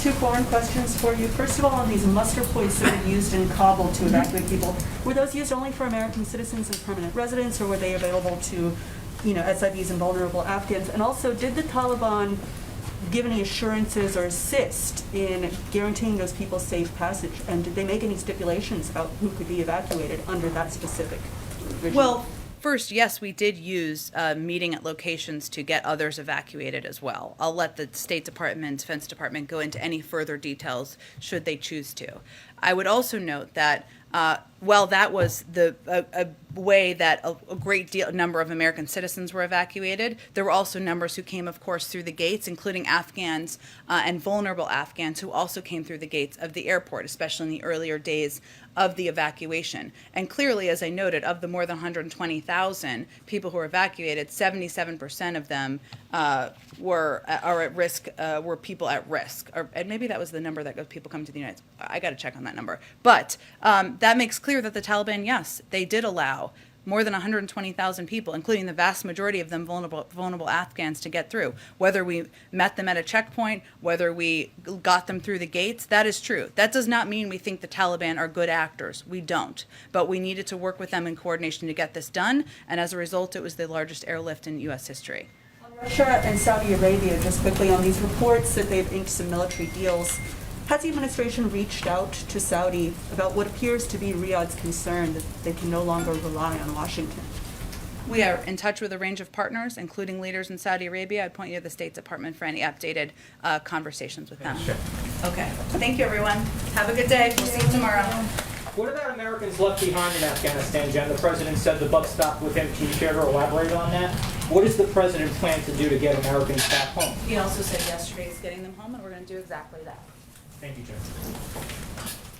Two foreign questions for you. First of all, on these muster points that were used in Kabul to evacuate people, were those used only for American citizens and permanent residents, or were they available to, SIVs and vulnerable Afghans? And also, did the Taliban give any assurances or assist in guaranteeing those people safe passage? And did they make any stipulations about who could be evacuated under that specific regime? Well, first, yes, we did use meeting at locations to get others evacuated as well. I'll let the State Department, Defense Department go into any further details should they choose to. I would also note that while that was a way that a great number of American citizens were evacuated, there were also numbers who came, of course, through the gates, including Afghans and vulnerable Afghans who also came through the gates of the airport, especially in the earlier days of the evacuation. And clearly, as I noted, of the more than 120,000 people who were evacuated, 77% of them were at risk, were people at risk. And maybe that was the number that people come to the United States. I got to check on that number. But that makes clear that the Taliban, yes, they did allow more than 120,000 people, including the vast majority of them vulnerable Afghans, to get through. Whether we met them at a checkpoint, whether we got them through the gates, that is true. That does not mean we think the Taliban are good actors. We don't. But we needed to work with them in coordination to get this done, and as a result, it was the largest airlift in U.S. history. Russia and Saudi Arabia, just quickly on these reports that they've inked some military deals. Has the administration reached out to Saudi about what appears to be Riyadh's concern that they can no longer rely on Washington? We are in touch with a range of partners, including leaders in Saudi Arabia. I'd point you to the State Department for any updated conversations with them. Sure. Okay. Thank you, everyone. Have a good day. We'll see you tomorrow. What about Americans left behind in Afghanistan, Jen? The president said the buck stopped with him. Can you care to elaborate on that? What does the president plan to do to get Americans back home? He also said yesterday he's getting them home, and we're going to do exactly that. Thank you, Jen.